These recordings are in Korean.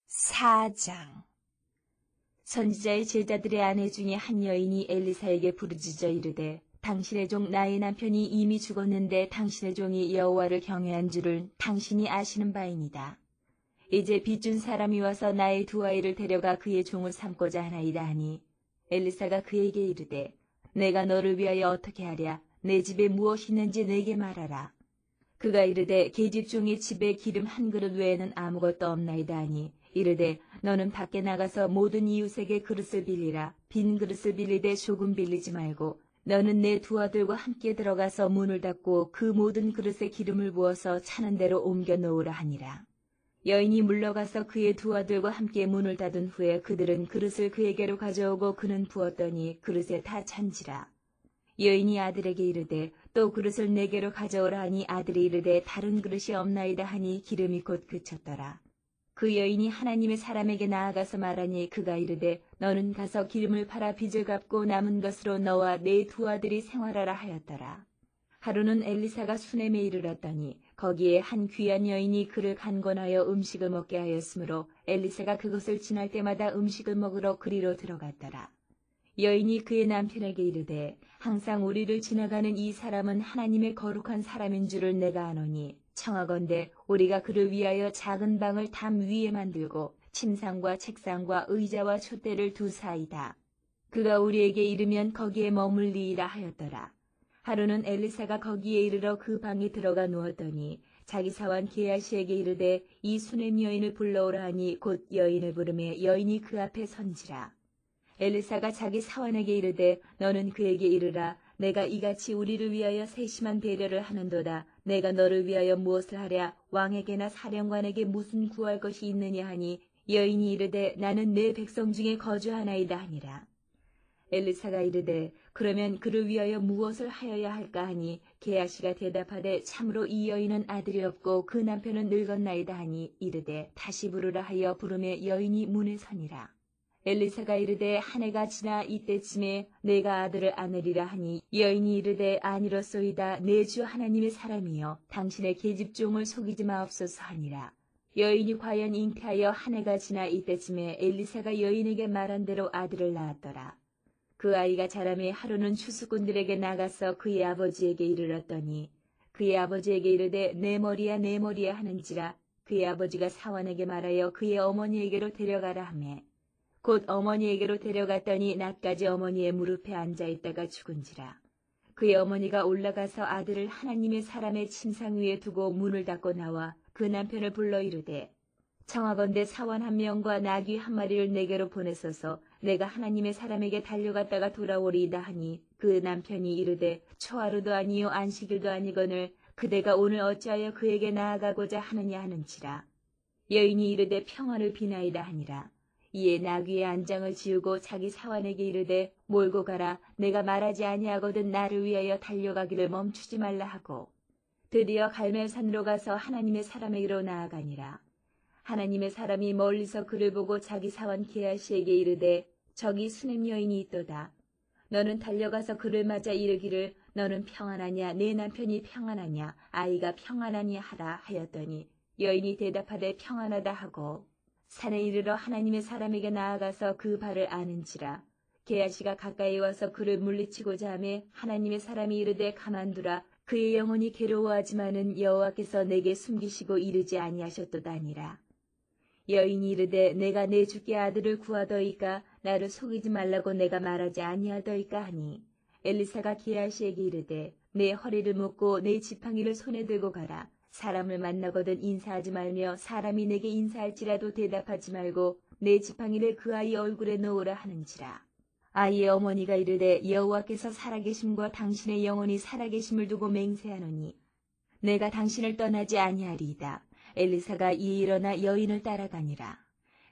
4장. 선지자의 제자들의 아내 중에 한 여인이 엘리사에게 부르짖어 이르되 당신의 종 나의 남편이 이미 죽었는데 당신의 종이 여호와를 경외한 줄을 당신이 아시는 바이니다. 이제 빚준 사람이 와서 나의 두 아이를 데려가 그의 종을 삼고자 하나이다 하니 엘리사가 그에게 이르되 내가 너를 위하여 어떻게 하랴. 내 집에 무엇이 있는지 내게 말하라. 그가 이르되 계집종의 집에 기름 한 그릇 외에는 아무것도 없나이다 하니 이르되 너는 밖에 나가서 모든 이웃에게 그릇을 빌리라. 빈 그릇을 빌리되 조금 빌리지 말고 너는 내 두 아들과 함께 들어가서 문을 닫고 그 모든 그릇에 기름을 부어서 차는 대로 옮겨 놓으라 하니라. 여인이 물러가서 그의 두 아들과 함께 문을 닫은 후에 그들은 그릇을 그에게로 가져오고 그는 부었더니 그릇에 다 찬지라. 여인이 아들에게 이르되 또 그릇을 내게로 가져오라 하니 아들이 이르되 다른 그릇이 없나이다 하니 기름이 곧 그쳤더라. 그 여인이 하나님의 사람에게 나아가서 말하니 그가 이르되 너는 가서 기름을 팔아 빚을 갚고 남은 것으로 너와 네 두 아들이 생활하라 하였더라. 하루는 엘리사가 수넴에 이르렀더니 거기에 한 귀한 여인이 그를 간권하여 음식을 먹게 하였으므로 엘리사가 그곳을 지날 때마다 음식을 먹으러 그리로 들어갔더라. 여인이 그의 남편에게 이르되 항상 우리를 지나가는 이 사람은 하나님의 거룩한 사람인 줄을 내가 아노니 청하건대 우리가 그를 위하여 작은 방을 담 위에 만들고 침상과 책상과 의자와 촛대를 두사이다. 그가 우리에게 이르면 거기에 머물리이라 하였더라. 하루는 엘리사가 거기에 이르러 그 방에 들어가 누웠더니 자기 사환 게하시에게 이르되 이 수넴 여인을 불러오라 하니 곧 여인을 부르매 여인이 그 앞에 선지라. 엘리사가 자기 사환에게 이르되 너는 그에게 이르라. 내가 이같이 우리를 위하여 세심한 배려를 하는도다. 내가 너를 위하여 무엇을 하랴. 왕에게나 사령관에게 무슨 구할 것이 있느냐 하니 여인이 이르되 나는 내 백성 중에 거주하나이다 하니라. 엘리사가 이르되 그러면 그를 위하여 무엇을 하여야 할까 하니 게하시가 대답하되 참으로 이 여인은 아들이 없고 그 남편은 늙었나이다 하니 이르되 다시 부르라 하여 부르매 여인이 문에 서니라. 엘리사가 이르되 한 해가 지나 이때쯤에 내가 아들을 안으리라 하니 여인이 이르되 아니로소이다. 내 주 하나님의 사람이여 당신의 계집종을 속이지 마옵소서 하니라. 여인이 과연 잉태하여 한 해가 지나 이때쯤에 엘리사가 여인에게 말한 대로 아들을 낳았더라. 그 아이가 자라매 하루는 추수꾼들에게 나가서 그의 아버지에게 이르렀더니 그의 아버지에게 이르되 내 머리야 내 머리야 하는지라. 그의 아버지가 사환에게 말하여 그의 어머니에게로 데려가라 하매 곧 어머니에게로 데려갔더니 낮까지 어머니의 무릎에 앉아있다가 죽은지라. 그의 어머니가 올라가서 아들을 하나님의 사람의 침상 위에 두고 문을 닫고 나와 그 남편을 불러 이르되 청하건대 사원 한 명과 나귀 한 마리를 내게로 보내소서. 내가 하나님의 사람에게 달려갔다가 돌아오리이다 하니 그 남편이 이르되 초하루도 아니요 안식일도 아니거늘 그대가 오늘 어찌하여 그에게 나아가고자 하느냐 하는지라. 여인이 이르되 평안을 비나이다 하니라. 이에 나귀의 안장을 지우고 자기 사환에게 이르되 몰고 가라. 내가 말하지 아니하거든 나를 위하여 달려가기를 멈추지 말라 하고 드디어 갈멜산으로 가서 하나님의 사람에게로 나아가니라. 하나님의 사람이 멀리서 그를 보고 자기 사환 게하시에게 이르되 저기 수넴 여인이 있도다. 너는 달려가서 그를 맞아 이르기를 너는 평안하냐 내 남편이 평안하냐 아이가 평안하냐 하라 하였더니 여인이 대답하되 평안하다 하고 산에 이르러 하나님의 사람에게 나아가서 그 발을 아는지라. 게하시가 가까이 와서 그를 물리치고자 하매 하나님의 사람이 이르되 가만두라. 그의 영혼이 괴로워하지만은 여호와께서 내게 숨기시고 이르지 아니하셨도다 하니라. 여인이 이르되 내가 내 주께 아들을 구하더이까 나를 속이지 말라고 내가 말하지 아니하더이까 하니 엘리사가 게하시에게 이르되 내 허리를 묶고 내 지팡이를 손에 들고 가라. 사람을 만나거든 인사하지 말며 사람이 내게 인사할지라도 대답하지 말고 내 지팡이를 그 아이 얼굴에 놓으라 하는지라. 아이의 어머니가 이르되 여호와께서 살아계심과 당신의 영혼이 살아계심을 두고 맹세하노니 내가 당신을 떠나지 아니하리이다. 엘리사가 이에 일어나 여인을 따라가니라.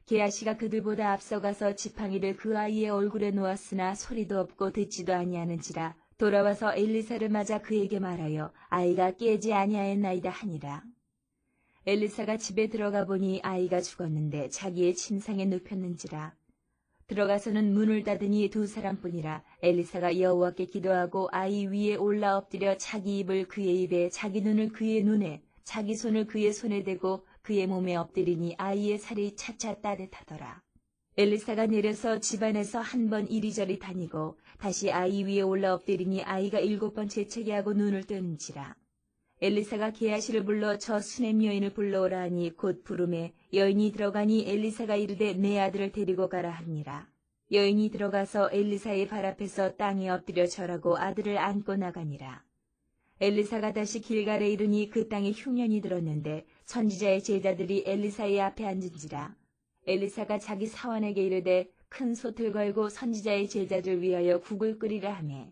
게하시가 그들보다 앞서가서 지팡이를 그 아이의 얼굴에 놓았으나 소리도 없고 듣지도 아니하는지라. 돌아와서 엘리사를 맞아 그에게 말하여 아이가 깨지 아니하였나이다 하니라. 엘리사가 집에 들어가 보니 아이가 죽었는데 자기의 침상에 눕혔는지라. 들어가서는 문을 닫으니 두 사람뿐이라. 엘리사가 여호와께 기도하고 아이 위에 올라 엎드려 자기 입을 그의 입에 자기 눈을 그의 눈에 자기 손을 그의 손에 대고 그의 몸에 엎드리니 아이의 살이 차차 따뜻하더라. 엘리사가 내려서 집안에서 한 번 이리저리 다니고 다시 아이 위에 올라 엎드리니 아이가 7번 재채기하고 눈을 뜨는지라. 엘리사가 게하시를 불러 저 수넴 여인을 불러오라 하니 곧 부름에 여인이 들어가니 엘리사가 이르되 내 아들을 데리고 가라 하니라. 여인이 들어가서 엘리사의 발 앞에서 땅에 엎드려 절하고 아들을 안고 나가니라. 엘리사가 다시 길갈에 이르니 그 땅에 흉년이 들었는데 선지자의 제자들이 엘리사의 앞에 앉은지라. 엘리사가 자기 사환에게 이르되 큰 솥을 걸고 선지자의 제자들 위하여 국을 끓이라 하매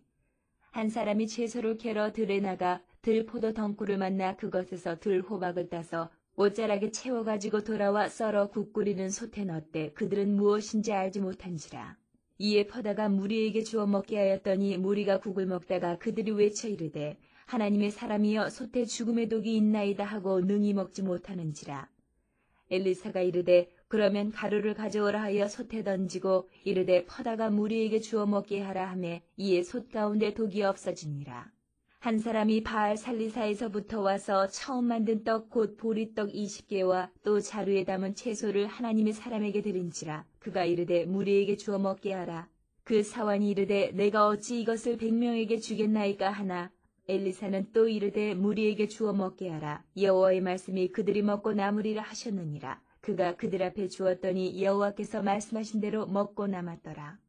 한 사람이 채소를 캐러 들에 나가 들 포도 덩굴을 만나 그것에서 들 호박을 따서 옷자락에 채워가지고 돌아와 썰어 국 끓이는 솥에 넣었대 그들은 무엇인지 알지 못한지라. 이에 퍼다가 무리에게 주어 먹게 하였더니 무리가 국을 먹다가 그들이 외쳐 이르되 하나님의 사람이여 솥에 죽음의 독이 있나이다 하고 능히 먹지 못하는지라. 엘리사가 이르되 그러면 가루를 가져오라 하여 솥에 던지고 이르되 퍼다가 무리에게 주어 먹게 하라 하매 이에 솥 가운데 독이 없어지니라. 한 사람이 바알 살리사에서부터 와서 처음 만든 떡 곧 보리떡 20개와 또 자루에 담은 채소를 하나님의 사람에게 드린지라. 그가 이르되 무리에게 주어 먹게 하라. 그 사환이 이르되 내가 어찌 이것을 100명에게 주겠나이까 하나 엘리사는 또 이르되 무리에게 주어 먹게 하라. 여호와의 말씀이 그들이 먹고 남으리라 하셨느니라. 그가 그들 앞에 주었더니 여호와께서 말씀하신 대로 먹고 남았더라.